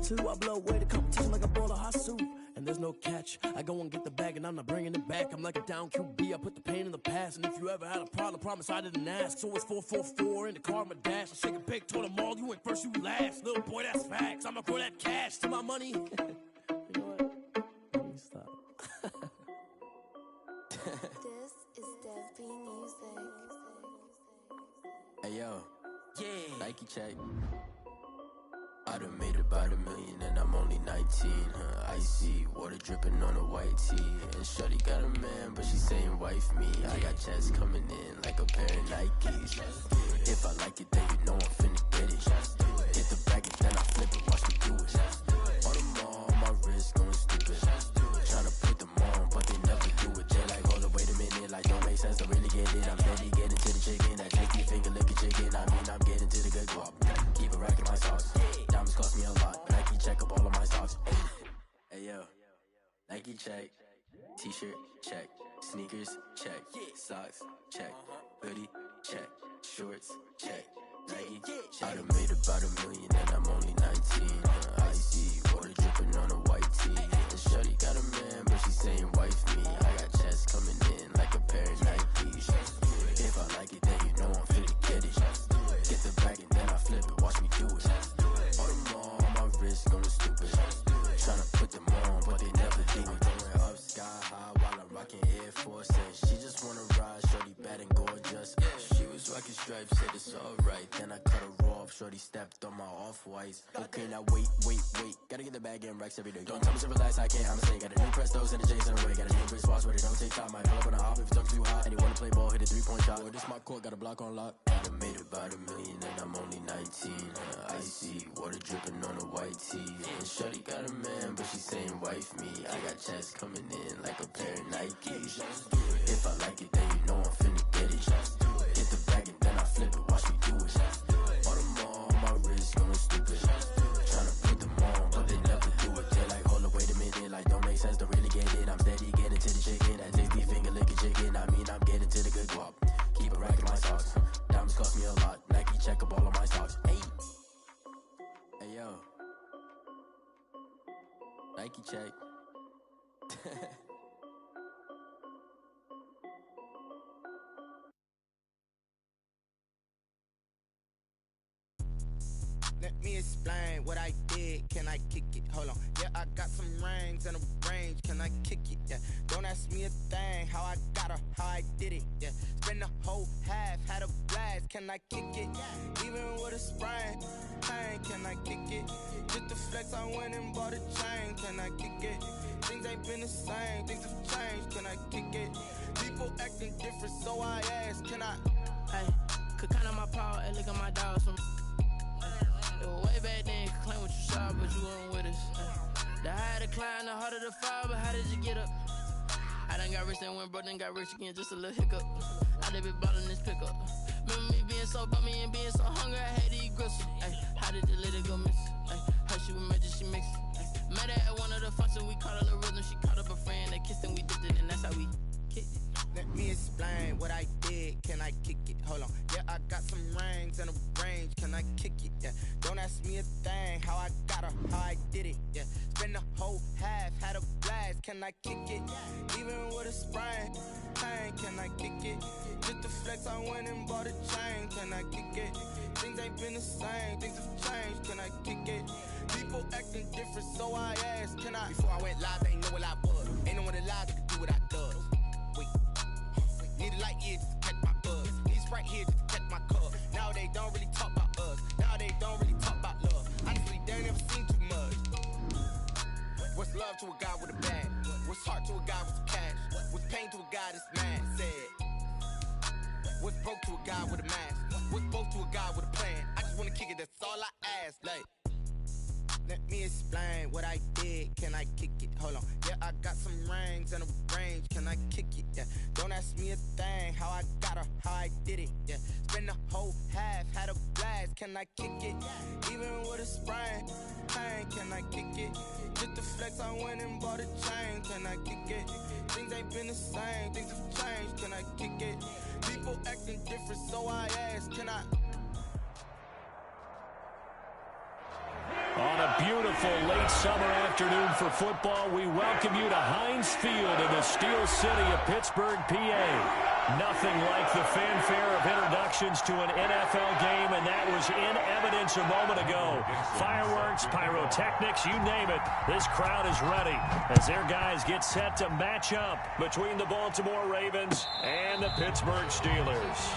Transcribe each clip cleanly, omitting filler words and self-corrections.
too. I blow away the competition like a bowl of hot soup. And there's no catch. I go and get the bag and I'm not bringing it back. I'm like a down QB, I put the pain in the past. And if you ever had a problem, promise I didn't ask. So it's 444 in the car, my dash. I shake a big, told them all, you went first, you last. Little boy, that's facts. I'ma grow that cash to my money. You know what? Let me stop. This is Dev B Music. Hey yo, yeah, Nike check. I done made about $1 million and I'm only 19. Icy water dripping on a white tee. And shorty got a man, but she saying wife me. I got checks coming in like a pair of Nikes. If I like it, then you know I'm finna get it. Hit the bag and then I flip it, watch me do it. On them all, my wrist going stupid. Tryna put them on, but they never do it. Jay like, hold up, wait a minute, like don't make sense, don't really get it. I'm steady getting to the chicken, that jakey finger licking chicken. I mean, I'm getting to the good guap. Keep it racking my sauce. Diamonds cost me a lot. Nike check up all of my stocks. Hey yo, Nike check. T-shirt check. Sneakers check. Socks check. Hoodie check. Shorts check. Nike check. I done made about $1 million and I'm only 19. Icy water dripping on a white tee. And shorty got a man, but she saying wife me. I got checks coming in like a pair of Nikes. If I like it, then you know I'm finna get it. Get the bag and then I flip it, watch me do it. On them all, my wrist going stupid. Tryna put them on, but they never do it. Going up sky high while I'm rocking Air Force. And she just wanna ride, shorty bad and gorgeous. She was rocking stripes, said it's alright. Then I cut her off, shorty stepped on my off-whites. Okay, now wait. Gotta get the bag and racks every day. Don't tell me to relax, I can't, I'ma say. Got a new Prestos and a Jason away. Got a new wrist watch where they don't take time. Might pull up on a hop if it's too hot. And you wanna play ball, hit a 3-point shot. Or this my court, got a block on lock. I done made about $1 million and I'm only 19. Icy water dripping on a white tee. And shorty got a man, but she saying wife me. I got checks coming in like a pair of Nikes. If I like it, then you know I'm finna get it. Hit the bag and then I flip it, watch me do it. On them all, my wrist going stupid. Tryna put them on, but they never do it. They're like, hold up, wait a minute, like don't make sense, don't really get it. I'm steady getting to the chicken, that tasty finger licking chicken. I mean, I'm getting to the good guap. Keep it racking my sauce. Diamonds cost me a lot. Nike check up all of my stocks. Hey yo, Nike check. Let me explain what I did. Can I kick it? Hold on. Yeah, I got some rings and a range. Can I kick it? Yeah. Don't ask me a thing. How I got her, how I did it. Yeah. Spend the whole half, had a blast. Can I kick it? Even with a sprain, pain. Can I kick it? Just to flex, I went and bought a chain. Can I kick it? Things ain't been the same. Things have changed. Can I kick it? People acting different, so I ask. Can I? Hey, could count on my power and look at my dogs from. Way back then, could claim what you saw, but you weren't with us. The higher the climb, the harder the fall, but how did you get up? I done got rich and went broke, then got rich again, just a little hiccup. I done been ballin' this pickup. Remember me being so bummy and being so hungry, I had to eat gristle. Ay, how did the lady go miss? Ay, how she was magic, she mixed. Met her at one of the functions, we caught a little rhythm, she caught up a friend, they kissed and we dipped it, and that's how we kicked it. Let me explain what I did. Can I kick it? Hold on. Yeah, I got some rings and a range. Can I kick it? Yeah. Don't ask me a thing. How I got her, how I did it. Yeah. Spend the whole half, had a blast. Can I kick it? Even with a sprain, pain. Can I kick it? Just to flex, I went and bought a chain. Can I kick it? Things ain't been the same. Things have changed. Can I kick it? People acting different, so I asked. Can I? Before I went live, they ain't know what I was. Ain't no one alive that could do what I does. Wait. Need a light here just to catch my buzz. Need Sprite here just to catch my cup. Now they don't really talk about us. Now they don't really talk about love. Honestly, they ain't never seen too much. What's love to a guy with a bag? What's heart to a guy with some cash? What's pain to a guy that's mad? Said. What's broke to a guy with a mask? What's broke to a guy with a plan? I just wanna kick it, that's all I ask. Like. Let me explain what I did. Can I kick it? Hold on. Yeah, I got some rings and a range. Can I kick it? Yeah. Don't ask me a thing. How I got her, how I did it. Yeah. Spend the whole half, had a blast. Can I kick it? Even with a sprain, pain. Can I kick it? Just to flex, I went and bought a chain. Can I kick it? Things ain't been the same. Things have changed. Can I kick it? People acting different, so I ask. Can I? On a beautiful late summer afternoon for football. We welcome you to Heinz Field in the Steel City of Pittsburgh, PA. Nothing like the fanfare of introductions to an NFL game, and that was in evidence a moment ago. Fireworks, pyrotechnics, you name it. This crowd is ready as their guys get set to match up between the Baltimore Ravens and the Pittsburgh Steelers.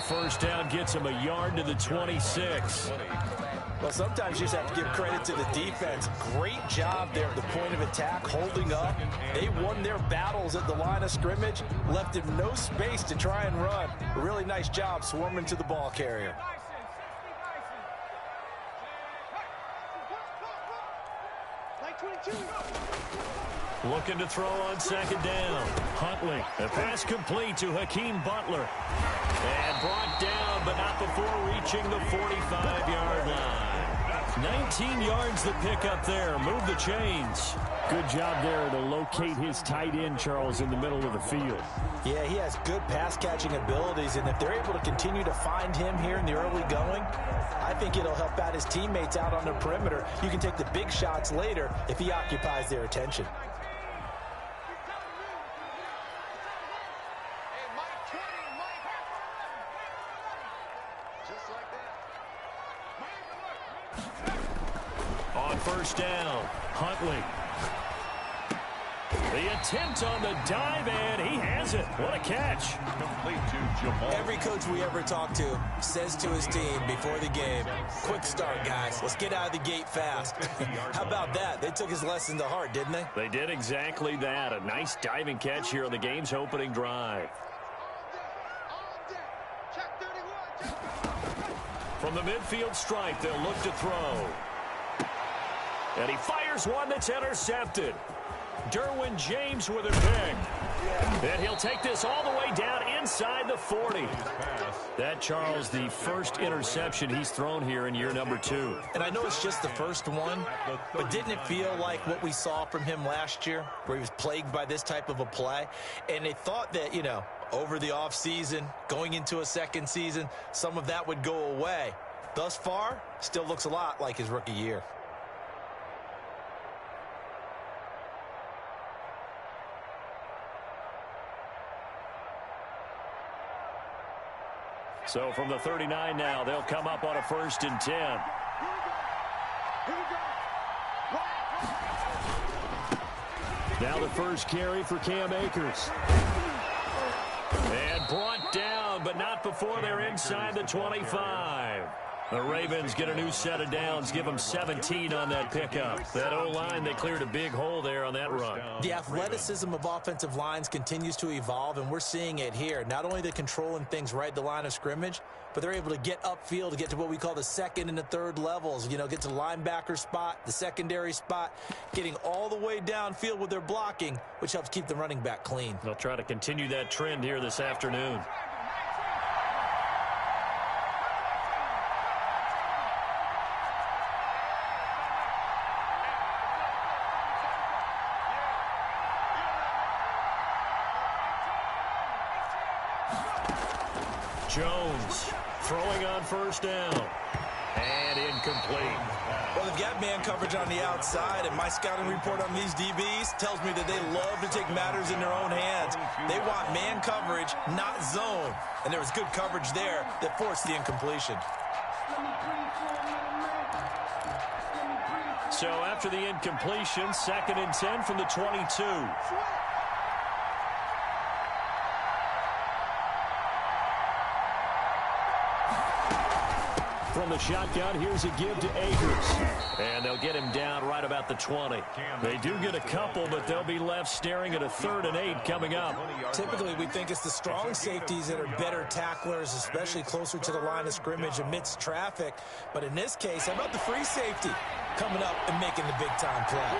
First down gets him a yard to the 26. Well, sometimes you just have to give credit to the defense. Great job there at the point of attack, holding up. They won their battles at the line of scrimmage, left him no space to try and run. A really nice job swarming to the ball carrier. Looking to throw on second down. Huntley, a pass complete to Hakeem Butler. And brought down, but not before reaching the 45-yard line. 19 yards the pickup there. Move the chains. Good job there to locate his tight end, Charles, in the middle of the field. Yeah, he has good pass-catching abilities, and if they're able to continue to find him here in the early going, I think it'll help out his teammates out on the perimeter. You can take the big shots later if he occupies their attention. First down, Huntley. The attempt on the dive, and he has it. What a catch. Every coach we ever talk to says to his team before the game, quick start, guys. Let's get out of the gate fast. How about that? They took his lesson to heart, didn't they? They did exactly that. A nice diving catch here on the game's opening drive. From the midfield stripe, they'll look to throw. And he fires one that's intercepted. Derwin James with a pick. And he'll take this all the way down inside the 40. That, Charles, the first interception he's thrown here in year number 2. And I know it's just the first one, but didn't it feel like what we saw from him last year, where he was plagued by this type of a play? And they thought that, you know, over the offseason, going into a second season, some of that would go away. Thus far, still looks a lot like his rookie year. So from the 39 now, they'll come up on a 1st and 10. Now the first carry for Cam Akers. And brought down, but not before they're inside the 25. The Ravens get a new set of downs, give them 17 on that pickup. That O-line, they cleared a big hole there on that run. The athleticism of offensive lines continues to evolve, and we're seeing it here. Not only they're controlling things right at the line of scrimmage, but they're able to get upfield to get to what we call the second and the third levels. You know, get to the linebacker spot, the secondary spot, getting all the way downfield with their blocking, which helps keep the running back clean. They'll try to continue that trend here this afternoon. Jones throwing on first down. And incomplete. Well, they've got man coverage on the outside, and my scouting report on these DBs tells me that they love to take matters in their own hands. They want man coverage, not zone. And there was good coverage there that forced the incompletion. So after the incompletion, 2nd and 10 from the 22. from the shotgun. Here's a give to Akers. And they'll get him down right about the 20. They do get a couple, but they'll be left staring at a 3rd and 8 coming up. Typically, we think it's the strong safeties that are better tacklers, especially closer to the line of scrimmage amidst traffic. But in this case, how about the free safety coming up and making the big-time play?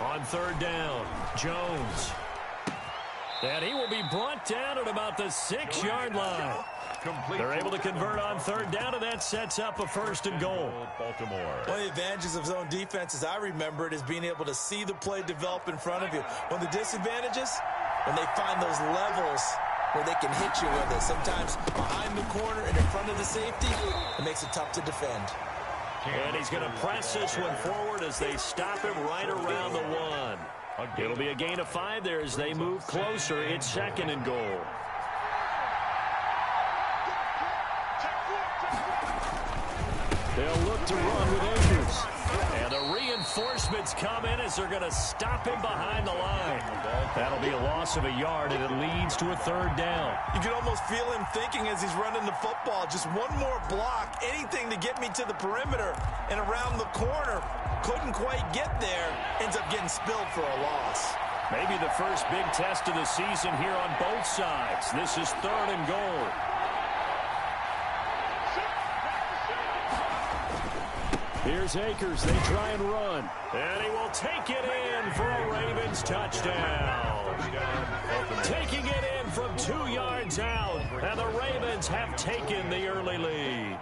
On 3rd down, Jones. And he will be brought down at about the 6-yard line. They're able to convert on 3rd down, and that sets up a 1st and goal. Baltimore. One of the advantages of zone defense, as I remember it, is being able to see the play develop in front of you. One of the disadvantages, when they find those levels where they can hit you with it. Sometimes behind the corner and in front of the safety, it makes it tough to defend. And he's going to press this one forward as they stop him right around the 1. It'll be a gain of 5 there as they move closer. It's 2nd and goal. They'll look to run with Akers. And the reinforcements come in as they're going to stop him behind the line. That'll be a loss of a yard, and it leads to a 3rd down. You can almost feel him thinking as he's running the football. Just one more block, anything to get me to the perimeter and around the corner. Couldn't quite get there. Ends up getting spilled for a loss. Maybe the first big test of the season here on both sides. This is 3rd and goal. Here's Akers. They try and run. And he will take it in for a Ravens touchdown. Taking it in from 2 yards out. And the Ravens have taken the early lead.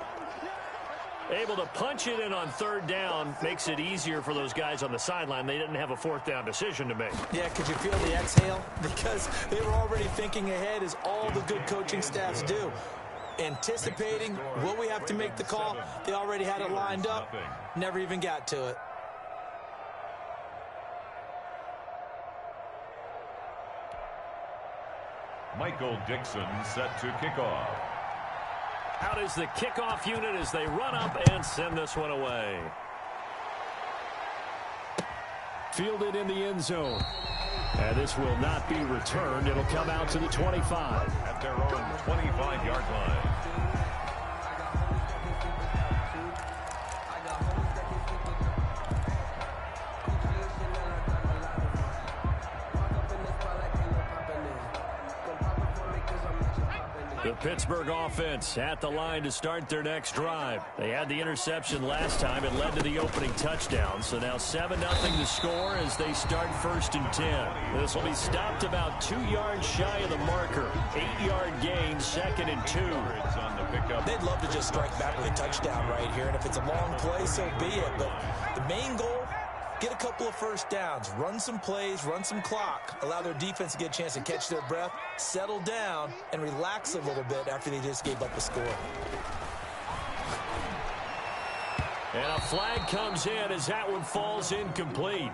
Able to punch it in on 3rd down makes it easier for those guys on the sideline. They didn't have a 4th down decision to make. Yeah, could you feel the exhale? Because they were already thinking ahead, as all the good coaching staffs do. Anticipating, will we have to make the call? They already had it lined up. Never even got to it. Michael Dixon set to kick off. Out is the kickoff unit as they run up and send this one away. Fielded in the end zone. And this will not be returned. It'll come out to the 25. At their own 25-yard line. The Pittsburgh offense at the line to start their next drive. They had the interception last time. It led to the opening touchdown. So now 7-0 to score as they start 1st and 10. This will be stopped about 2 yards shy of the marker. 8-yard gain, 2nd and 2. They'd love to just strike back with a touchdown right here. And if it's a long play, so be it. But the main goal, get a couple of 1st downs, run some plays, run some clock, allow their defense to get a chance to catch their breath, settle down, and relax a little bit after they just gave up a score. And a flag comes in as that one falls incomplete.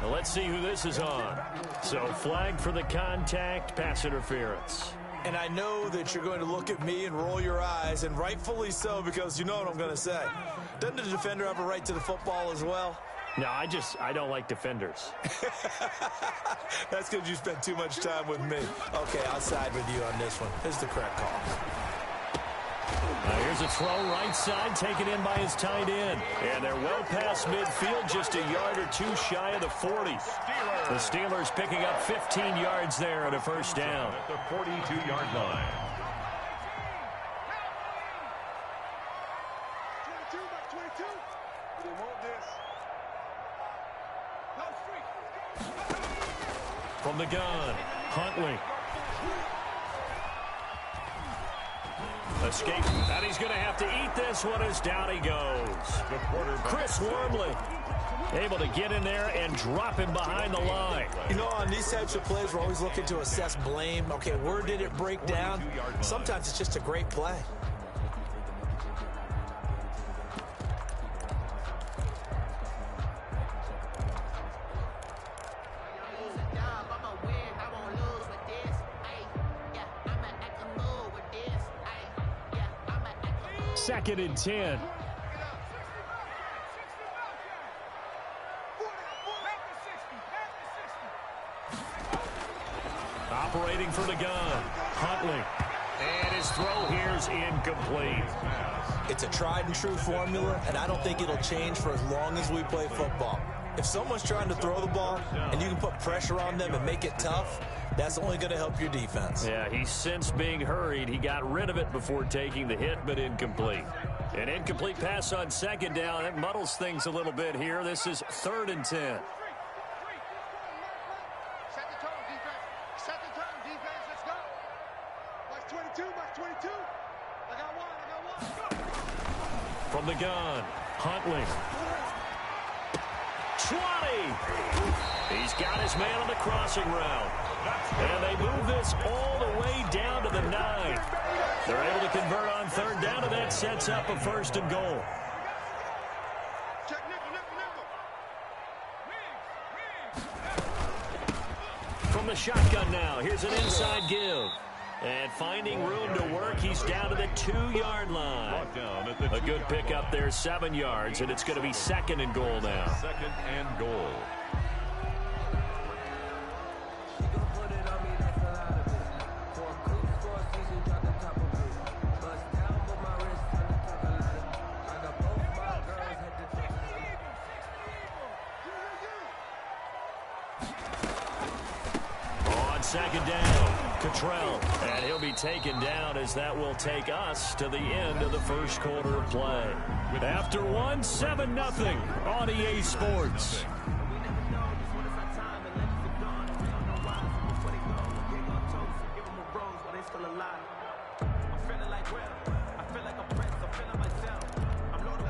Now let's see who this is on. So flag for the contact, pass interference. And I know that you're going to look at me and roll your eyes, and rightfully so, because you know what I'm going to say. Doesn't the defender have a right to the football as well? No, I don't like defenders. That's because you spent too much time with me. Okay, I'll side with you on this one. This is the correct call. Here's a throw right side, taken in by his tight end. And they're well past midfield, just a yard or 2 shy of the 40. The Steelers picking up 15 yards there and a 1st down. At the 42-yard line. From the gun, Huntley. Escape, and he's going to have to eat this one as down he goes. Chris Wormley able to get in there and drop him behind the line. You know, on these types of plays, we're always looking to assess blame. Okay, where did it break down? Sometimes it's just a great play. 2nd and 10. Operating for the gun, Huntley. And his throw here is incomplete. It's a tried and true formula, and I don't think it'll change for as long as we play football. If someone's trying to throw the ball and you can put pressure on them and make it tough, that's only going to help your defense. Yeah, he sensed being hurried. He got rid of it before taking the hit, but incomplete. An incomplete pass on 2nd down. That muddles things a little bit here. This is 3rd and 10. From the gun, Huntley. 20. He's got his man on the crossing route. And they move this all the way down to the 9. They're able to convert on 3rd down, and that sets up a 1st and goal. From the shotgun now, here's an inside give. And finding room to work, he's down to the 2-yard line. A good pickup there, 7 yards, and it's going to be 2nd and goal now. 2nd and goal. On 2nd down, Cottrell, and he'll be taken down as that will take us to the end of the 1st quarter of play. After 1, 7-0 on EA Sports.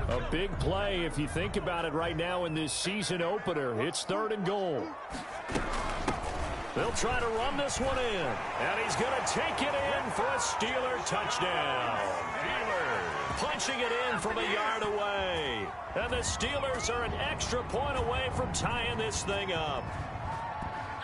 A big play if you think about it right now in this season opener. It's 3rd and goal. They'll try to run this one in, and he's going to take it in for a Steeler touchdown. Steelers punching it in from a yard away. And the Steelers are an extra point away from tying this thing up.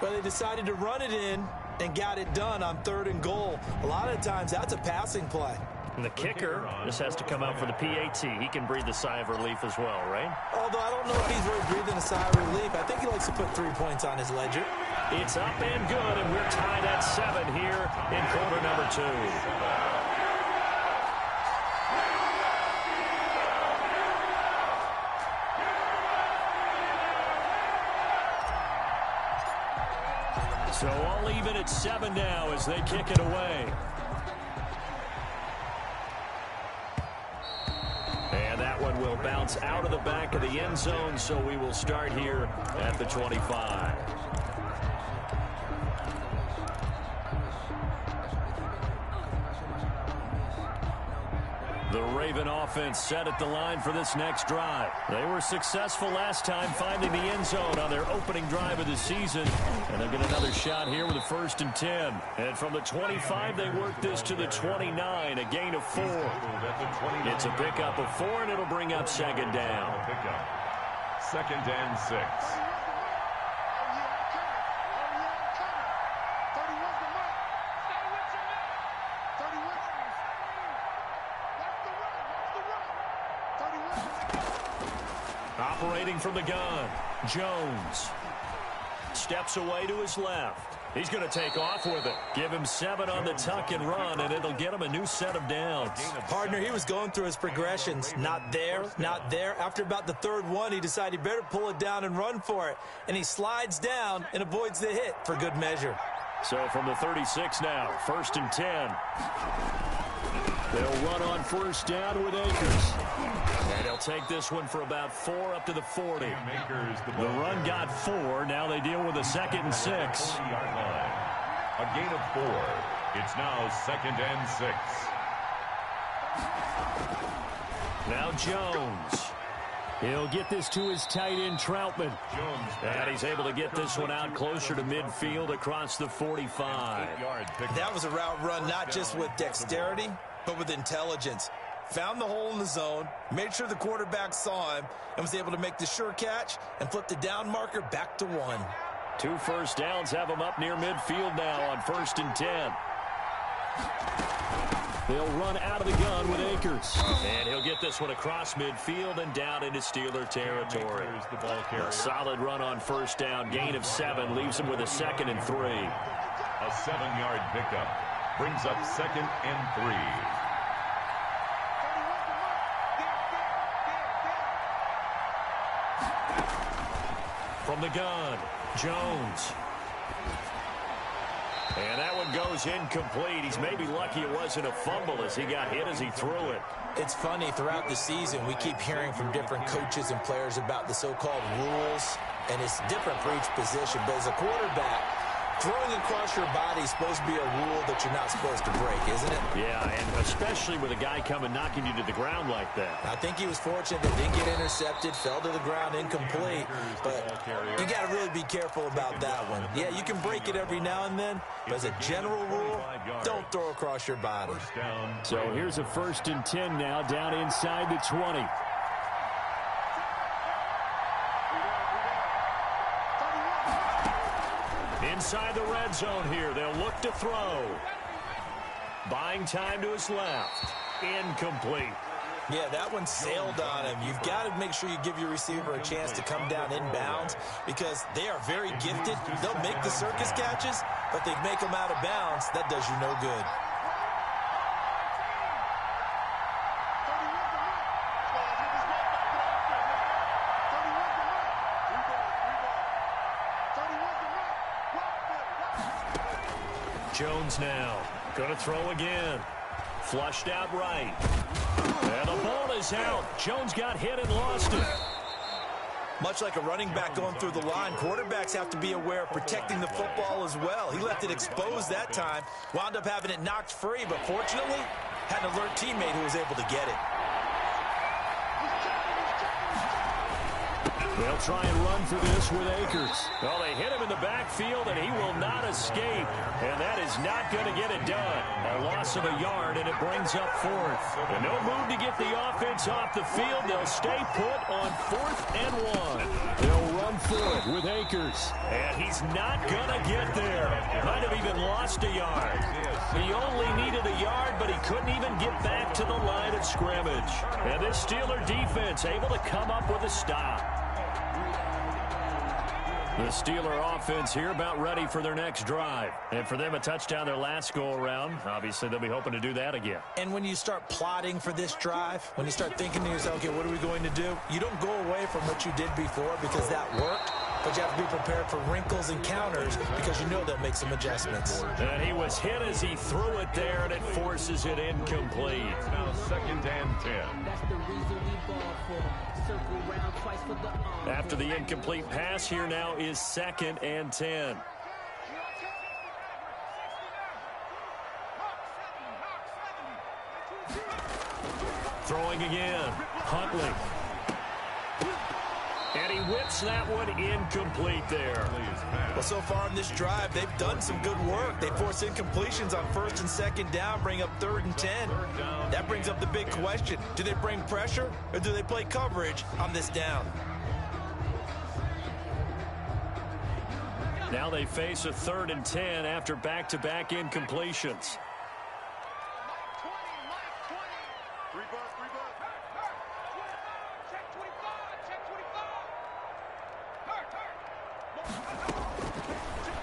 Well, they decided to run it in and got it done on 3rd and goal. A lot of times, that's a passing play. And the kicker just has to come out for the PAT. He can breathe a sigh of relief as well, right? Although I don't know if he's really breathing a sigh of relief. I think he likes to put 3 points on his ledger. It's up and good, and we're tied at 7 here in quarter number 2. So all even at 7 now as they kick it away. And that one will bounce out of the back of the end zone, so we will start here at the 25. The Raven offense set at the line for this next drive. They were successful last time finding the end zone on their opening drive of the season. And they'll get another shot here with a 1st and 10. And from the 25, they work this to the 29, a gain of 4. It's a pickup of 4, and it'll bring up 2nd down. 2nd and 6. Operating from the gun, Jones steps away to his left. He's going to take off with it. Give him 7 on the tuck and run, and it'll get him a new set of downs. Partner, he was going through his progressions. Not there, not there. After about the 3rd one, he decided he better pull it down and run for it. And he slides down and avoids the hit for good measure. So from the 36 now, 1st and 10. They'll run on 1st down with Akers. And they'll take this one for about 4 up to the 40. The run got 4. Now they deal with a 2nd and 6. A gain of 4. It's now 2nd and 6. Now Jones. He'll get this to his tight end, Troutman. And he's able to get this one out closer to midfield across the 45. That was a route run not just with dexterity, but with intelligence. Found the hole in the zone, made sure the quarterback saw him, and was able to make the sure catch and flip the down marker back to 1. 2 1st downs have him up near midfield now on 1st and 10. They'll run out of the gun with Akers. And he'll get this one across midfield and down into Steeler territory. A solid run on first down. Gain of 7 leaves him with a 2nd and 3. A 7-yard pickup brings up 2nd and 3. From the gun, Jones. And that one goes incomplete. He's maybe lucky it wasn't a fumble as he got hit as he threw it. It's funny, throughout the season, we keep hearing from different coaches and players about the so-called rules, and it's different for each position. But as a quarterback, throwing across your body is supposed to be a rule that you're not supposed to break, isn't it? Yeah, and especially with a guy coming knocking you to the ground like that. I think he was fortunate that didn't get intercepted, fell to the ground incomplete, but you got to really be careful about that one. Yeah, you can break it every now and then, but as a general rule, don't throw across your body. So here's a 1st and 10 now, down inside the 20. Inside the red zone here. They'll look to throw. Buying time to his left. Incomplete. Yeah, that one sailed on him. You've got to make sure you give your receiver a chance to come down inbounds because they are very gifted. They'll make the circus catches, but they make them out of bounds. That does you no good. Jones now. Going to throw again. Flushed out right. And the ball is out. Jones got hit and lost it. Much like a running back going through the line, quarterbacks have to be aware of protecting the football as well. He left it exposed that time. Wound up having it knocked free, but fortunately, had an alert teammate who was able to get it. They'll try and run for this with Akers. Well, they hit him in the backfield, and he will not escape. And that is not going to get it done. A loss of a yard, and it brings up 4th. And no move to get the offense off the field. They'll stay put on 4th and 1. They'll run for it with Akers. And he's not going to get there. Might have even lost a yard. He only needed a yard, but he couldn't even get back to the line of scrimmage. And this Steeler defense able to come up with a stop. The Steeler offense here about ready for their next drive. And for them, a touchdown their last go-around. Obviously, they'll be hoping to do that again. And when you start plotting for this drive, when you start thinking to yourself, okay, what are we going to do? You don't go away from what you did before because that worked. But you have to be prepared for wrinkles and counters because you know they'll make some adjustments. And he was hit as he threw it there, and it forces it incomplete. Now 2nd and 10. That's the reason we ball for. Circle round twice for the After the incomplete pass, here now is 2nd and 10. Throwing again. Huntley. And he whips that one incomplete there. Well, so far in this drive, they've done some good work. They force incompletions on 1st and 2nd down, bring up 3rd and 10. That brings up the big question. Do they bring pressure or do they play coverage on this down? Now they face a 3rd and 10 after back-to-back incompletions.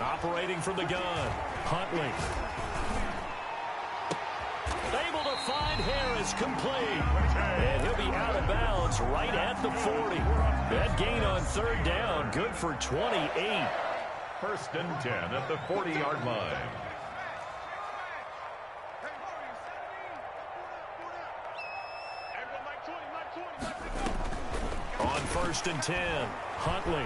Operating from the gun, Huntley. Able to find Harris, complete. And he'll be out of bounds right at the 40. That gain on 3rd down, good for 28. 1st and 10 at the 40-yard line. On 1st and 10, Huntley.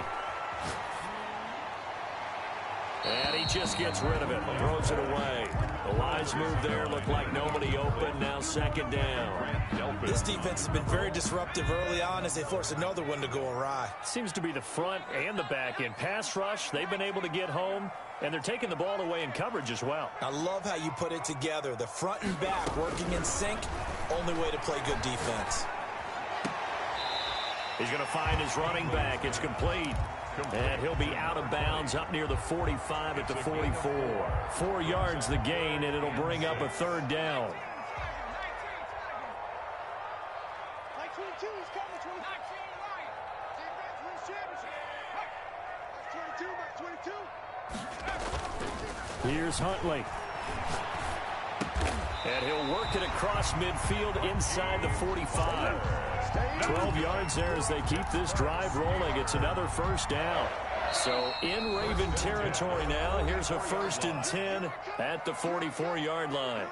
And he just gets rid of it, throws it away. The wise move there, looked like nobody open, now 2nd down. This defense has been very disruptive early on as they force another one to go awry. Seems to be the front and the back end. Pass rush, they've been able to get home, and they're taking the ball away in coverage as well. I love how you put it together. The front and back working in sync, only way to play good defense. He's going to find his running back. It's complete. And he'll be out of bounds up near the 45 at the 44. 4 yards the gain, and it'll bring up a 3rd down. Here's Huntley. And he'll work it across midfield inside the 45. 12 yards there as they keep this drive rolling. It's another first down. So in Raven territory now. Here's a 1st and 10 at the 44-yard line.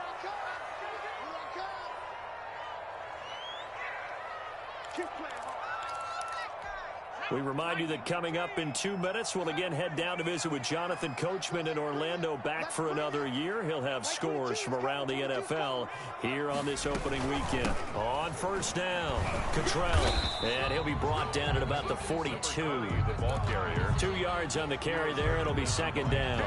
We remind you that coming up in 2 minutes, we'll again head down to visit with Jonathan Coachman in Orlando, back for another year. He'll have scores from around the NFL here on this opening weekend. On first down, Cottrell, and he'll be brought down at about the 42. The ball carrier. 2 yards on the carry there. It'll be 2nd down.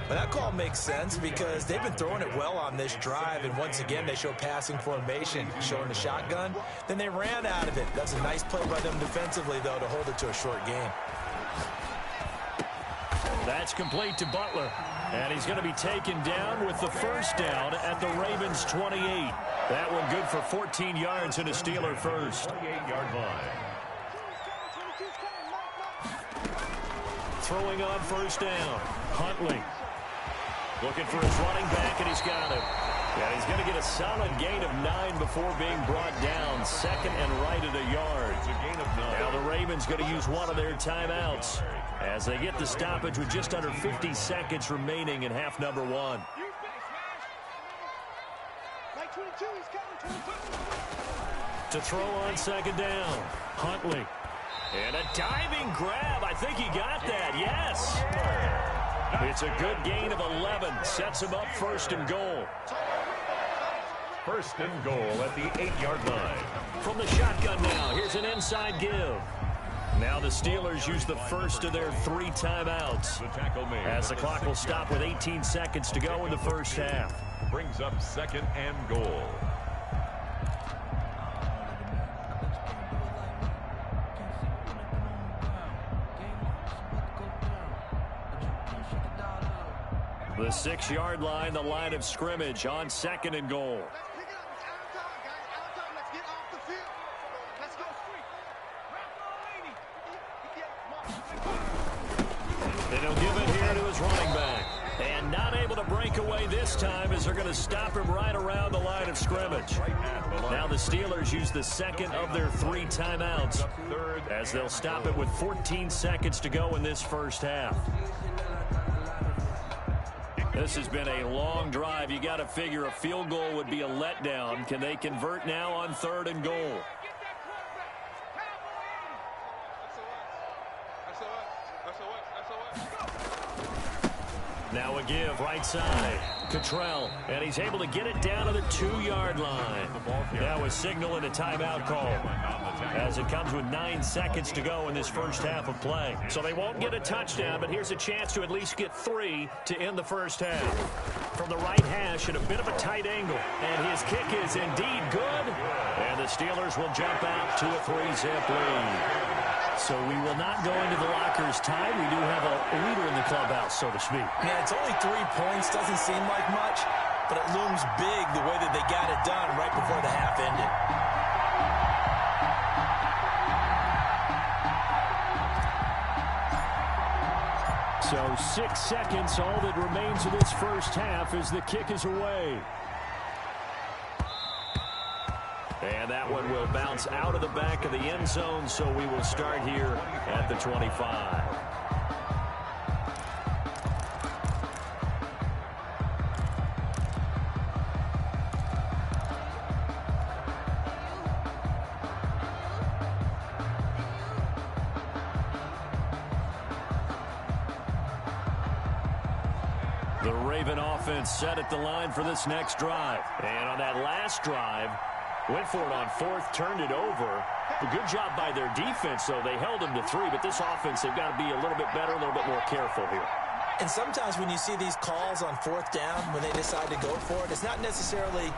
But that call makes sense because they've been throwing it well on this drive, and once again they show passing formation, showing the shotgun. Then they ran out of it. That's a nice play by them defensively, though, to hold it to a short game. That's complete to Butler, and he's going to be taken down with the first down at the Ravens' 28. That one good for 14 yards and a Steeler first. 28-yard line. Throwing on first down, Huntley. Looking for his running back, and he's got him. And he's going to get a solid gain of 9 before being brought down. 2nd and right at a yard. It's a gain of 9. Now the Ravens going to use one of their timeouts as they get the stoppage with just under 50 seconds remaining in half number 1. To throw on 2nd down, Huntley. And a diving grab. I think he got that. Yes. It's a good gain of 11. Sets him up 1st and goal. 1st and goal at the 8-yard line. From the shotgun now, here's an inside give. Now the Steelers use the first of their 3 timeouts. The tackle made. As the clock will stop with 18 seconds to go in the first half. Brings up 2nd and goal. The 6-yard line, the line of scrimmage on 2nd and goal. And he'll give it here to his running back. And not able to break away this time as they're going to stop him right around the line of scrimmage. Now the Steelers use the 2nd of their 3 timeouts as they'll stop it with 14 seconds to go in this first half. This has been a long drive. You got to figure a field goal would be a letdown. Can they convert now on 3rd and goal? Now a give right side. Cottrell, and he's able to get it down to the 2-yard line. Now a signal and a timeout call as it comes with 9 seconds to go in this first half of play. So they won't get a touchdown, but here's a chance to at least get 3 to end the first half. From the right hash at a bit of a tight angle, and his kick is indeed good, and the Steelers will jump out to a 3-zip lead. So we will not go into the lockers tied. We do have a leader in the clubhouse, so to speak. Yeah, it's only 3 points. Doesn't seem like much, but it looms big the way that they got it done right before the half ended. So 6 seconds, all that remains of this first half as the kick is away. And that one will bounce out of the back of the end zone, so we will start here at the 25. The Raven offense set at the line for this next drive. And on that last drive, went for it on 4th, turned it over. A good job by their defense, though. They held them to 3, but this offense, they've got to be a little bit better, a little bit more careful here. And sometimes when you see these calls on 4th down, when they decide to go for it, it's not necessarily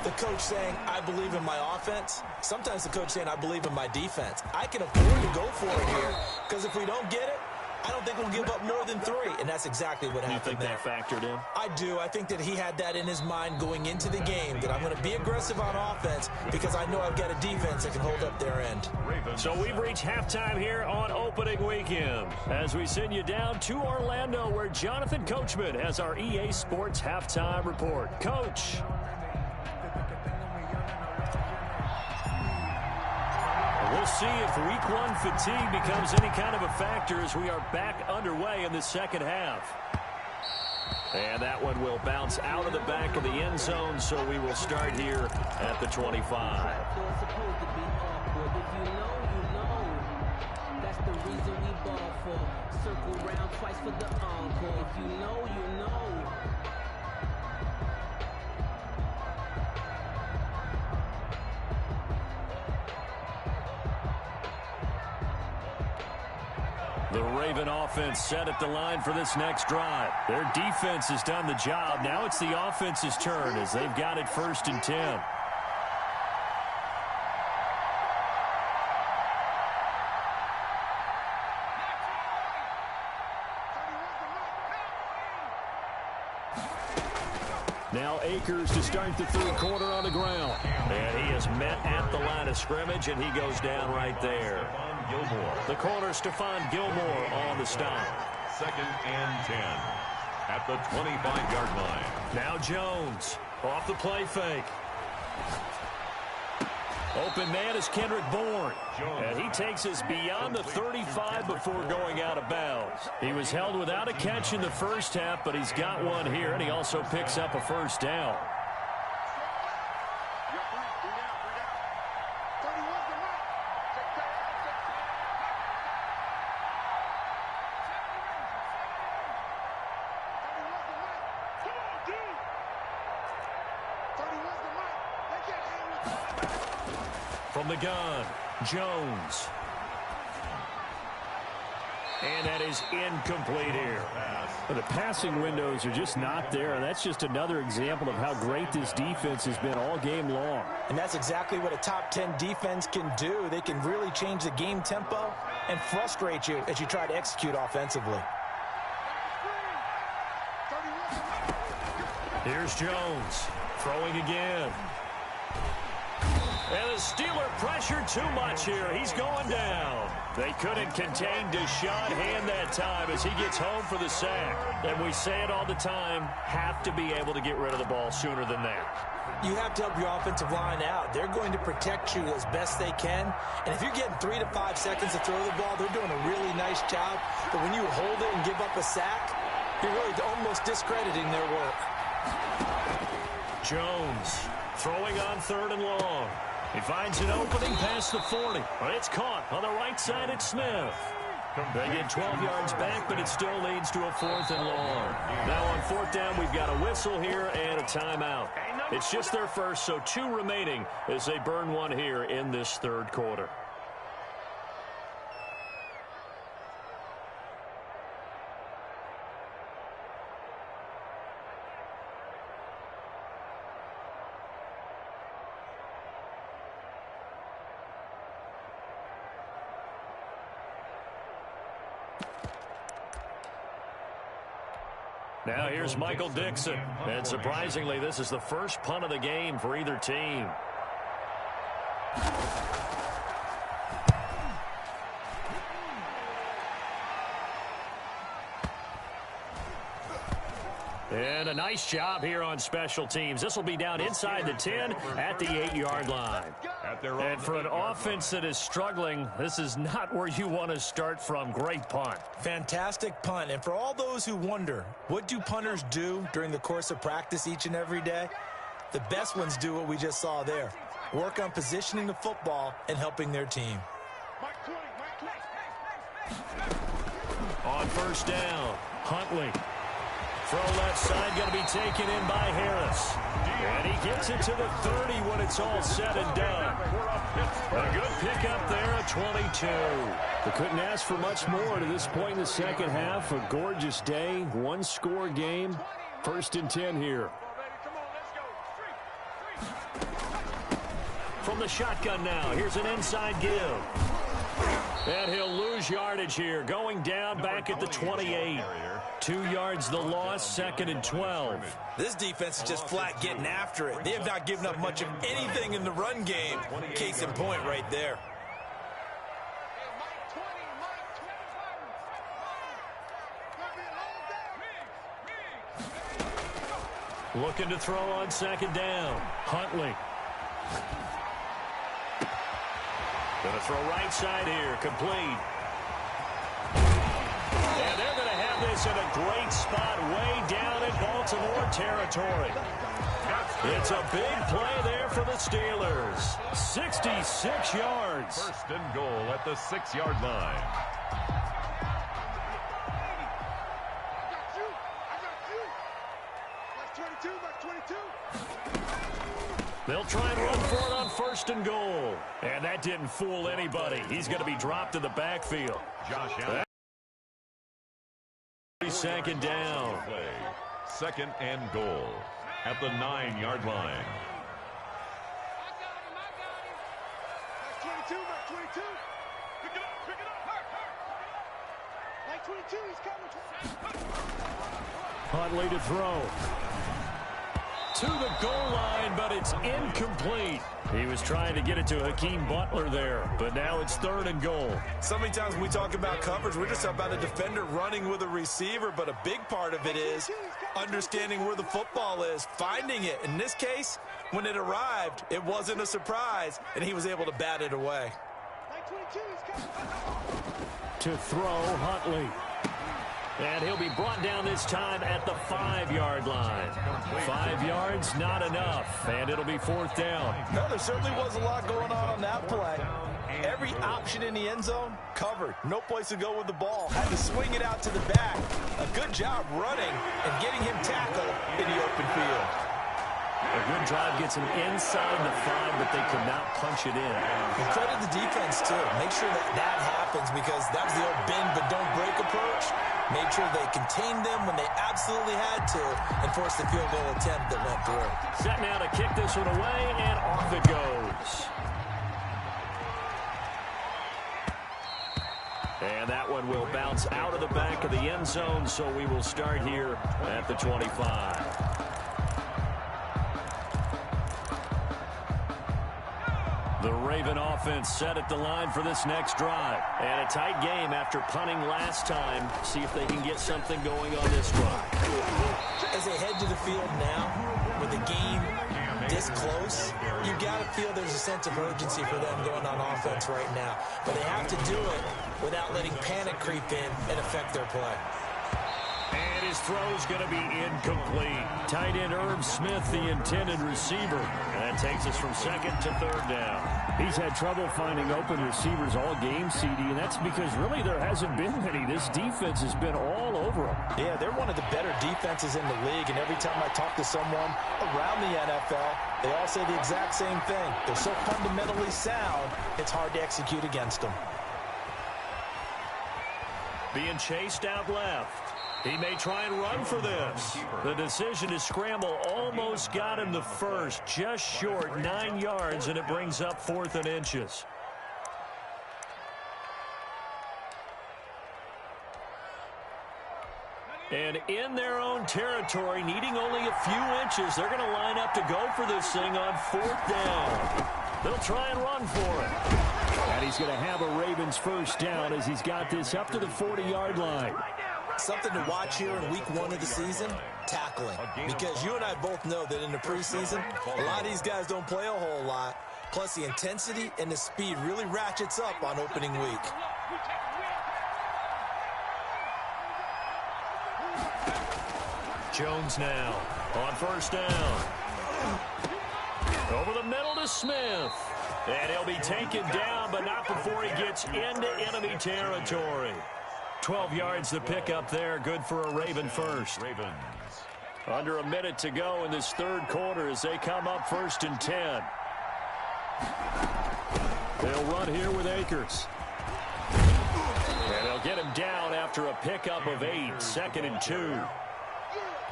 the coach saying, I believe in my offense. Sometimes the coach saying, I believe in my defense. I can afford to go for it here, because if we don't get it, I don't think we'll give up more than 3, and that's exactly what happened there. You think that factored in? I do. I think that he had that in his mind going into the game, that I'm going to be aggressive on offense because I know I've got a defense that can hold up their end. So we've reached halftime here on opening weekend as we send you down to Orlando where Jonathan Coachman has our EA Sports halftime report. Coach. We'll see if week 1 fatigue becomes any kind of a factor as we are back underway in the second half. And that one will bounce out of the back of the end zone, so we will start here at the 25. That's the reason we ball for. Circle round twice for the encore. If you know, you know. The Raven offense set at the line for this next drive. Their defense has done the job. Now it's the offense's turn as they've got it 1st and 10. Now Akers to start the third quarter on the ground. And he is met at the line of scrimmage, and he goes down right there. The corner, Stephon Gilmore on the stop. 2nd and 10 at the 25-yard line. Now Jones off the play fake. Open man is Kendrick Bourne. And he takes us beyond the 35 before going out of bounds. He was held without a catch in the first half, but he's got one here, and he also picks up a first down. From the gun, Jones. And that is incomplete here. The passing windows are just not there, and that's just another example of how great this defense has been all game long. And that's exactly what a top 10 defense can do. They can really change the game tempo and frustrate you as you try to execute offensively. Here's Jones throwing again. And the Steeler pressure too much here. He's going down. They couldn't contain Deshaun Hand that time as he gets home for the sack. And we say it all the time, have to be able to get rid of the ball sooner than that. You have to help your offensive line out. They're going to protect you as best they can. And if you're getting 3 to 5 seconds to throw the ball, they're doing a really nice job. But when you hold it and give up a sack, you're really almost discrediting their work. Jones throwing on 3rd and long. He finds an opening past the 40. But it's caught on the right side at Smith. They get 12 yards back, but it still leads to a 4th and long. Now on 4th down, we've got a whistle here and a timeout. It's just their first, so 2 remaining as they burn one here in this 3rd quarter. Now here's Michael Dixon. And surprisingly, this is the first punt of the game for either team. And a nice job here on special teams. This will be down inside the 10 at the 8-yard line. And for an offense that is struggling, this is not where you want to start from. Great punt. Fantastic punt. And for all those who wonder, what do punters do during the course of practice each and every day? The best ones do what we just saw there. Work on positioning the football and helping their team. On 1st down, Huntley. Throw left side, going to be taken in by Harris. And he gets it to the 30 when it's all said and done. A good pickup there at 22. They couldn't ask for much more to this point in the second half. A gorgeous day, 1-score game. 1st and 10 here. From the shotgun now, here's an inside give. And he'll lose yardage here, going down back at the 28. 2 yards the loss, 2nd and 12. This defense is just flat getting after it. They have not given up much of anything in the run game. Case in point right there. Looking to throw on 2nd down. Huntley. Going to throw right side here, complete. And they're going to have this in a great spot way down in Baltimore territory. It's a big play there for the Steelers. 66 yards. 1st and goal at the 6-yard line. They'll try and run for it on 1st and goal. And that didn't fool anybody. He's going to be dropped in the backfield. Josh Allen. 2nd down. 2nd and goal at the 9-yard line. Huntley to throw. To the goal line, but it's incomplete. He was trying to get it to Hakeem Butler there, but now it's 3rd and goal. So many times when we talk about coverage, we're just about a defender running with a receiver, but a big part of it is understanding where the football is, finding it. In this case, when it arrived, it wasn't a surprise, and he was able to bat it away. To throw, Huntley. And he'll be brought down this time at the 5-yard line. 5 yards, not enough. And it'll be 4th down. No, there certainly was a lot going on that play. Every option in the end zone covered. No place to go with the ball. Had to swing it out to the back. A good job running and getting him tackled in the open field. A good drive gets him inside the 5, but they could not punch it in. And credit the defense, too. Make sure that happens because that was the old bend but don't break approach. Made sure they contained them when they absolutely had to and forced the field goal attempt that went through. Set now to kick this one away, and off it goes. And that one will bounce out of the back of the end zone, so we will start here at the 25. The Raven offense set at the line for this next drive. And a tight game after punting last time. See if they can get something going on this drive. As they head to the field now, with the game this close, you've got to feel there's a sense of urgency for them going on offense right now. But they have to do it without letting panic creep in and affect their play. And his throw's going to be incomplete. Tight end Irv Smith, the intended receiver. And that takes us from 2nd to 3rd down. He's had trouble finding open receivers all game, CD, and that's because really there hasn't been many. This defense has been all over them. Yeah, they're one of the better defenses in the league, and every time I talk to someone around the NFL, they all say the exact same thing. They're so fundamentally sound, it's hard to execute against them. Being chased out left. He may try and run for this. The decision to scramble almost got him the first, just short, 9 yards, and it brings up 4th and inches. And in their own territory, needing only a few inches, they're going to line up to go for this thing on 4th down. They'll try and run for it. And he's going to have a Ravens 1st down as he's got this up to the 40-yard line. Something to watch here in week 1 of the season, tackling. Because you and I both know that in the preseason, a lot of these guys don't play a whole lot. Plus, the intensity and the speed really ratchets up on opening week. Jones now on 1st down. Over the middle to Smith. And he'll be taken down, but not before he gets into enemy territory. 12 yards the pickup there. Good for a Raven 1st. Ravens. Under a minute to go in this 3rd quarter as they come up 1st and 10. They'll run here with Akers. And they'll get him down after a pickup of 8. 2nd and 2.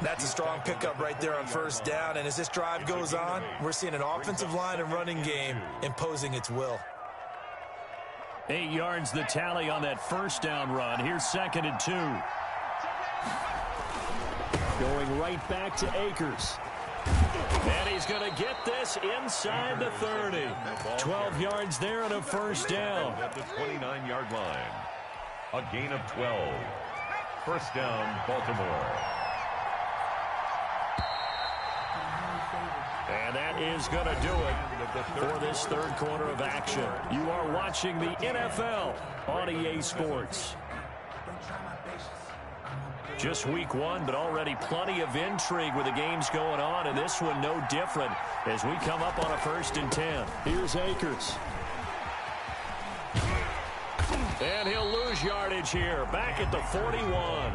That's a strong pickup right there on 1st down. And as this drive goes on, we're seeing an offensive line and running game imposing its will. 8 yards the tally on that first down run. Here's 2nd and 2. Going right back to Akers. And he's going to get this inside the 30. 12 yards there and a first down. At the 29-yard line. A gain of 12. First down, Baltimore. And that is going to do it for this third quarter of action. You are watching the NFL on EA Sports. Just week 1, but already plenty of intrigue with the games going on, and this one no different as we come up on a 1st and 10. Here's Akers. And he'll lose yardage here, back at the 41.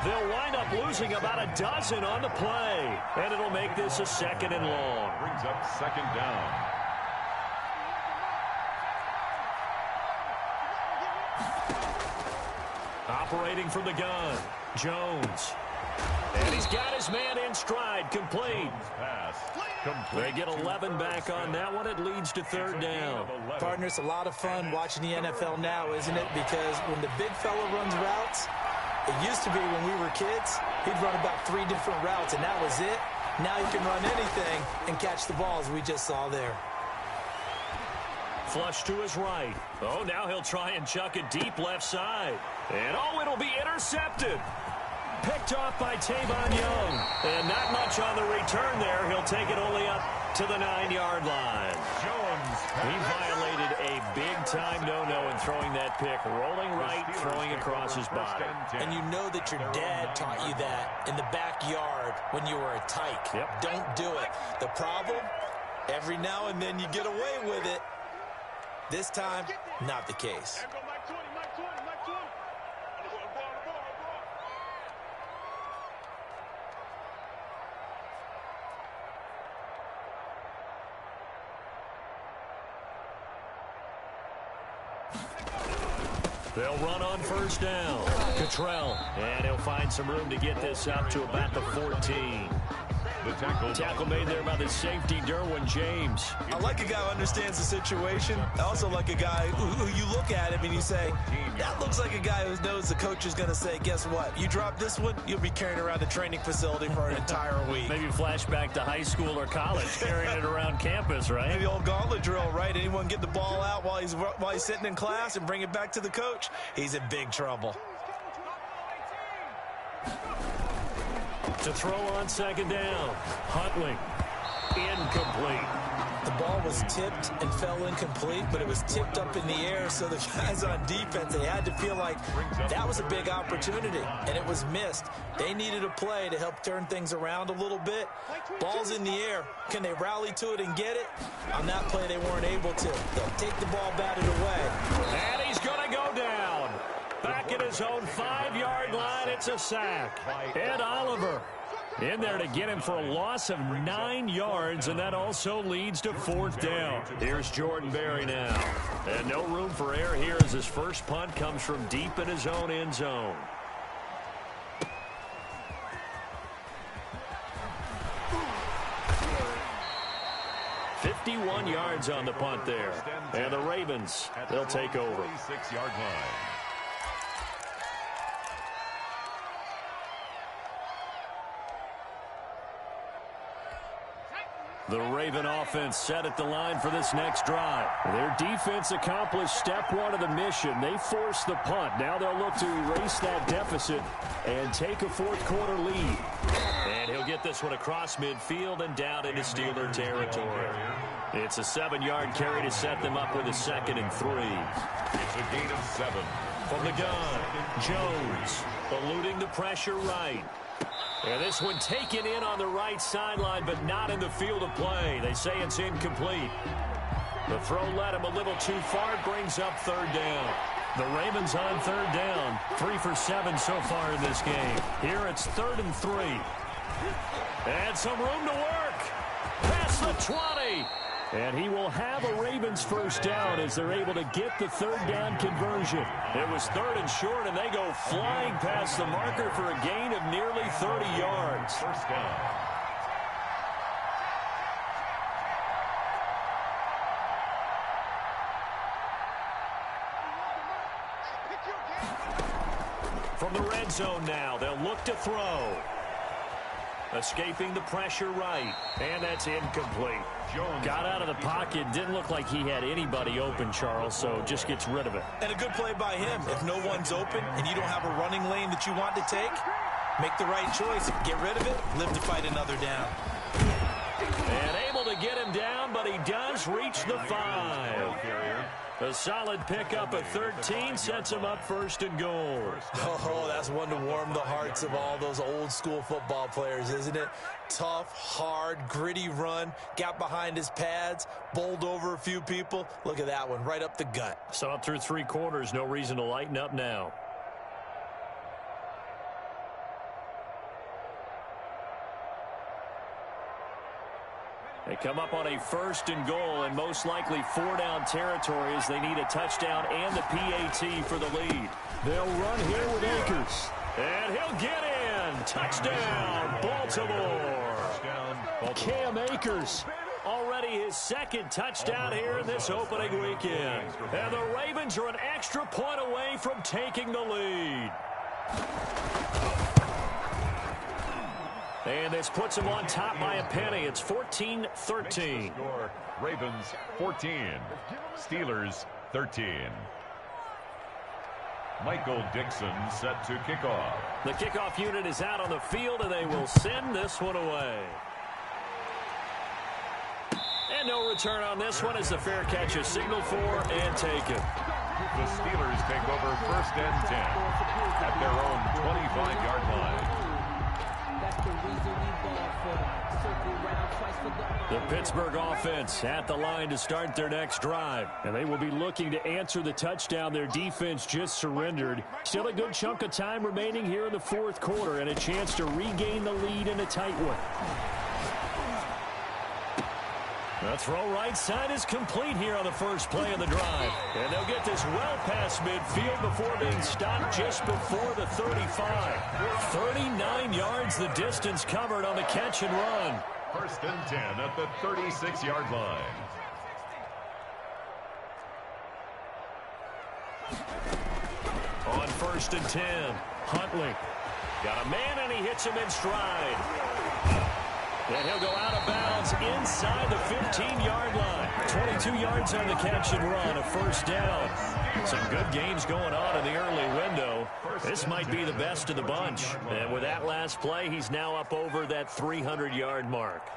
They'll wind up losing about a dozen on the play, and it'll make this a 2nd and long. Brings up 2nd down. Operating from the gun, Jones. And he's got his man in stride, complete. They get 11 back on that one. It leads to 3rd down. Partner, it's a lot of fun watching the NFL now, isn't it? Because when the big fella runs routes, it used to be when we were kids, he'd run about 3 different routes, and that was it. Now he can run anything and catch the balls we just saw there. Flush to his right. Oh, now he'll try and chuck it deep left side. And, oh, it'll be intercepted. Picked off by Tavon Young. And not much on the return there. He'll take it only up to the 9-yard line. He violated a big-time no-no in throwing that pick. Rolling right, throwing across his body. And you know that your dad taught you that in the backyard when you were a tyke. Yep. Don't do it. The problem, every now and then you get away with it. This time, not the case. They'll run on 1st down. Cottrell, and he'll find some room to get this up to about the 14. The tackle made there by the safety, Derwin James. I like a guy who understands the situation. I also like a guy who you look at him and you say, that looks like a guy who knows the coach is going to say, guess what? You drop this one, you'll be carrying around the training facility for an entire week. Maybe flashback to high school or college, carrying it around campus, right? Maybe the old gauntlet drill, right? Anyone get the ball out while he's sitting in class and bring it back to the coach? He's in big trouble. To throw on 2nd down. Huntley. Incomplete. The ball was tipped and fell incomplete, but it was tipped up in the air, so the guys on defense, they had to feel like that was a big opportunity, and it was missed. They needed a play to help turn things around a little bit. Ball's in the air. Can they rally to it and get it? On that play, they weren't able to. They'll take the ball batted away. And he's going to go down. Back at his own 5-yard line, it's a sack. Ed Oliver in there to get him for a loss of 9 yards, and that also leads to 4th down. Here's Jordan Berry now. And no room for error here as his first punt comes from deep in his own end zone. "51 yards on the punt there. And the Ravens, they'll take over. 46-yard line. The Raven offense set at the line for this next drive. Their defense accomplished step 1 of the mission. They forced the punt. Now they'll look to erase that deficit and take a 4th quarter lead. And he'll get this one across midfield and down into Steeler territory. It's a 7-yard carry to set them up with a 2nd and 3. It's a gain of 7. From the gun, Jones eluding the pressure right. And this one taken in on the right sideline, but not in the field of play. They say it's incomplete. The throw led him a little too far. It brings up 3rd down. The Ravens on 3rd down. 3 for 7 so far in this game. Here it's 3rd and 3. And some room to work. Past the 20. And he will have a Ravens first down as they're able to get the 3rd down conversion. It was 3rd and short, and they go flying past the marker for a gain of nearly 30 yards. First down. From the red zone now, they'll look to throw. Escaping the pressure right, and that's incomplete. Got out of the pocket, didn't look like he had anybody open, Charles, so just gets rid of it. And a good play by him. If no one's open and you don't have a running lane that you want to take, make the right choice. Get rid of it, live to fight another down. And able to get him down, but he does reach the 5. A solid pickup at 13 sets him up first and goal. Oh, that's one to warm the hearts of all those old school football players, isn't it? Tough, hard, gritty run, got behind his pads, bowled over a few people. Look at that one, right up the gut. So up through 3 quarters, no reason to lighten up now. They come up on a first and goal, and most likely 4-down territory as they need a touchdown and the PAT for the lead. They'll run here with Akers. And he'll get in. Touchdown, Baltimore. Cam Akers. Already his second touchdown here in this opening weekend. And the Ravens are an extra point away from taking the lead. And this puts him on top by a penny. It's 14-13. Ravens 14, Steelers 13. Michael Dixon set to kick off. The kickoff unit is out on the field, and they will send this one away. And no return on this one as the fair catch is signaled for and taken. The Steelers take over first and 10 at their own 25-yard line. The Pittsburgh offense at the line to start their next drive. And they will be looking to answer the touchdown their defense just surrendered. Still a good chunk of time remaining here in the 4th quarter and a chance to regain the lead in a tight one. The throw right side is complete here on the first play of the drive. And they'll get this well past midfield before being stopped just before the 35. 39 yards the distance covered on the catch and run. First and 10 at the 36-yard line. On first and 10, Huntley. Got a man and he hits him in stride. And he'll go out of bounds inside the 15-yard line. 22 yards on the catch and run, a first down. Some good games going on in the early window. This might be the best of the bunch. And with that last play, he's now up over that 300-yard mark.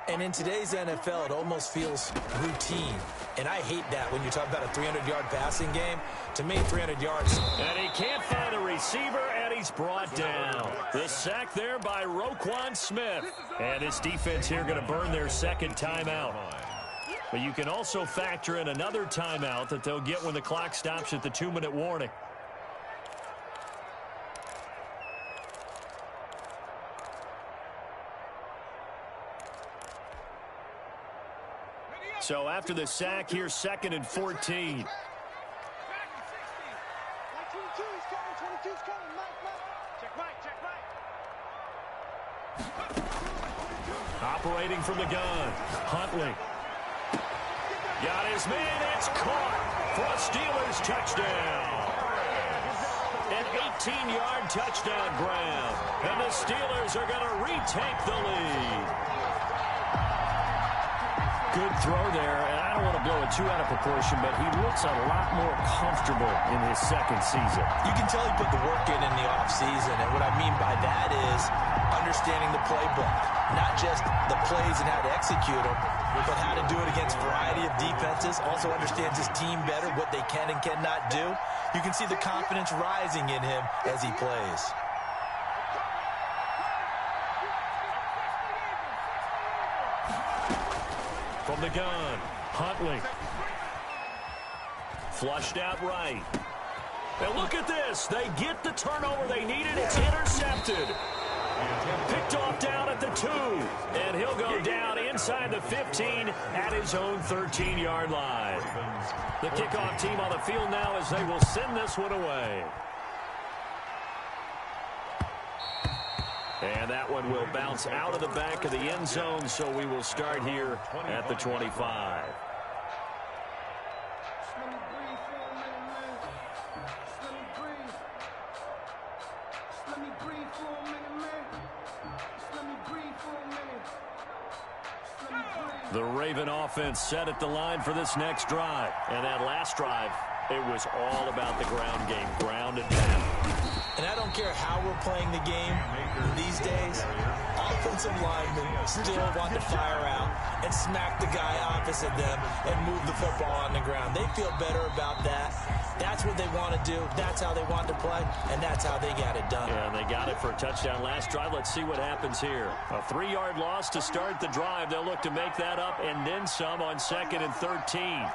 And in today's NFL, it almost feels routine. And I hate that when you talk about a 300-yard passing game. To me, 300 yards. And he can't find a receiver, and he's brought down. The sack there by Roquan Smith. And this defense here going to burn their second timeout. But you can also factor in another timeout that they'll get when the clock stops at the 2-minute warning. So after the sack, here's 2nd and 14. Operating from the gun, Huntley. Got his man, it's caught for a Steelers touchdown. An 18-yard touchdown grab. And the Steelers are going to retake the lead. Good throw there, and I don't want to blow it too out of proportion, but he looks a lot more comfortable in his second season. You can tell he put the work in the offseason, and what I mean by that is understanding the playbook. Not just the plays and how to execute them, but how to do it against a variety of defenses. Also understands his team better, what they can and cannot do. You can see the confidence rising in him as he plays. From the gun, Huntley. Flushed out right. And look at this. They get the turnover they needed. It's intercepted. Picked off down at the 2. And he'll go down inside the 15 at his own 13-yard line. The kickoff team on the field now as they will send this one away. And that one will bounce out of the back of the end zone, so we will start here at the 25. The Raven offense set at the line for this next drive. And that last drive, it was all about the ground game, ground and pound. And I don't care how we're playing the game these days, offensive linemen still want to fire out and smack the guy opposite them and move the football on the ground. They feel better about that. That's what they want to do. That's how they want to play, and that's how they got it done. Yeah, and they got it for a touchdown last drive. Let's see what happens here. A 3-yard loss to start the drive. They'll look to make that up and then some on 2nd and 13.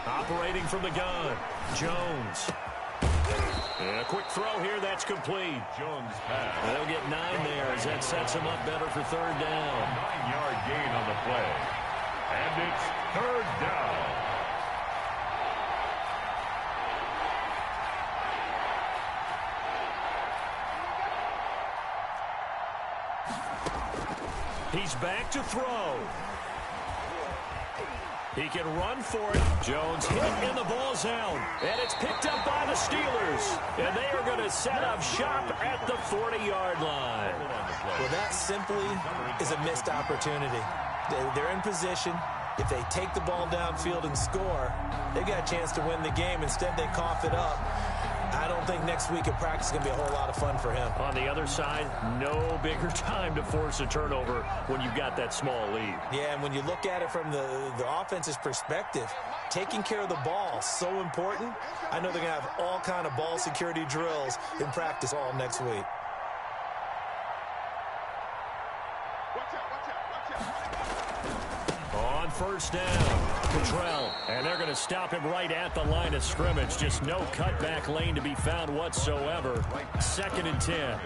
Operating from the gun, Jones. And a quick throw here, that's complete. Jones pass. They'll get 9 there as that sets them up better for 3rd down. 9-yard gain on the play. And it's 3rd down. He's back to throw. He can run for it. Jones hit and the ball's out. And it's picked up by the Steelers. And they are going to set up shop at the 40-yard line. Well, that simply is a missed opportunity. They're in position. If they take the ball downfield and score, they've got a chance to win the game. Instead, they cough it up. I don't think next week at practice is going to be a whole lot of fun for him. On the other side, no bigger time to force a turnover when you've got that small lead. Yeah, and when you look at it from the offense's perspective, taking care of the ball is so important. I know they're going to have all kind of ball security drills in practice all next week. On 1st down, Cottrell, and they're going to stop him right at the line of scrimmage. Just no cutback lane to be found whatsoever. 2nd and 10.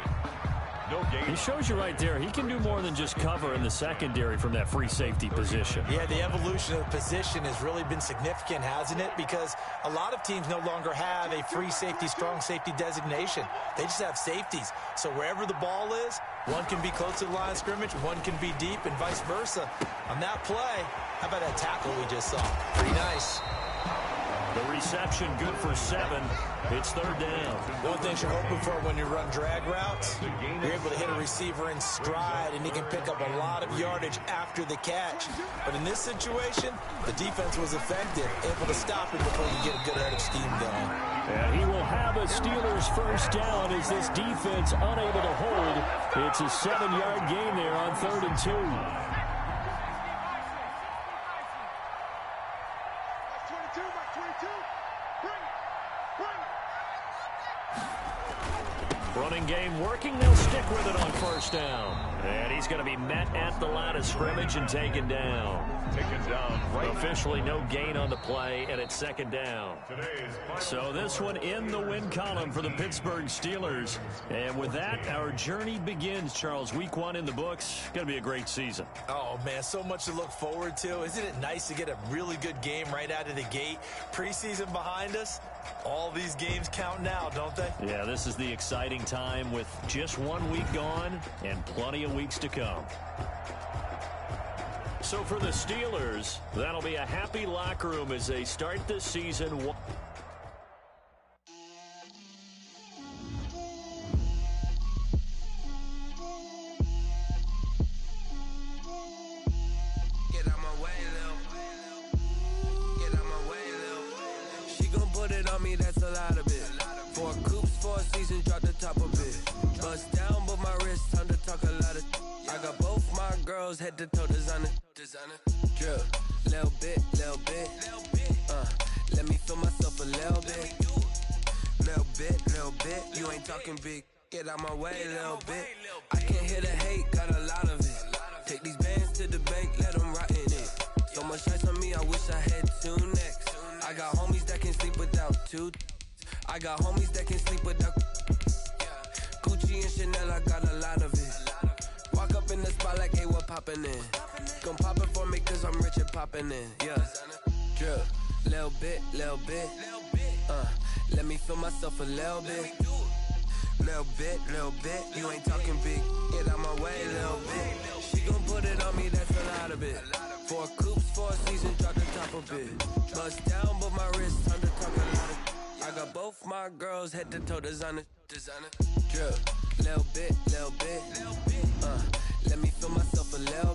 He shows you right there, he can do more than just cover in the secondary from that free safety position. Yeah, the evolution of the position has really been significant, hasn't it? Because a lot of teams no longer have a free safety, strong safety designation. They just have safeties. So wherever the ball is, one can be close to the line of scrimmage, one can be deep, and vice versa. On that play, how about that tackle we just saw? Pretty nice. The reception good for 7. It's 3rd down. One thing you're hoping for when you run drag routes, you're able to hit a receiver in stride, and he can pick up a lot of yardage after the catch. But in this situation, the defense was effective, able to stop it before you get a good head of steam going. And he will have a Steelers 1st down as this defense unable to hold. It's a 7-yard gain there on 3rd and 2. Running game working. They'll stick with it on 1st down. And he's going to be met at the line of scrimmage and taken down. Taken down right. Officially no gain on the play, and it's 2nd down. So this one in the win column for the Pittsburgh Steelers. And with that, our journey begins, Charles. Week 1 in the books. Going to be a great season. Oh, man, so much to look forward to. Isn't it nice to get a really good game right out of the gate? Preseason behind us. All these games count now, don't they? Yeah, this is the exciting time with just 1 week gone and plenty of weeks to come. So for the Steelers, that'll be a happy locker room as they start this season. That's a lot of it. 4 coops, 4 seasons, drop the top of it. Bust down, but my wrist, time to talk a lot of. I got both my girls head to toe designer. Drip, little bit. Let me feel myself a little bit. Little bit. You ain't talking big. Get out my way, little bit. I can't hear the hate, got a lot of it. Take these bands to the bank, let them rot in it. So much ice on me, I wish I had 2 necks. I got homies that can sleep without 2. I got homies that can sleep without Gucci and Chanel, I got a lot of it. Walk up in the spot like, hey, what poppin' in? Gon' pop it for me cause I'm rich and poppin' in. Yeah, drip, little bit. Let me feel myself a little bit. Little bit. You ain't talking big. Get out my way, little bit. She gon' put it on me, that's a lot of it. 4 coops, 4 seasons, drop the top of it. Bust down, but my wrist, time to talk a lot of. I got both my girls head to toe designer. Drip, little bit. Let me feel myself a little bit.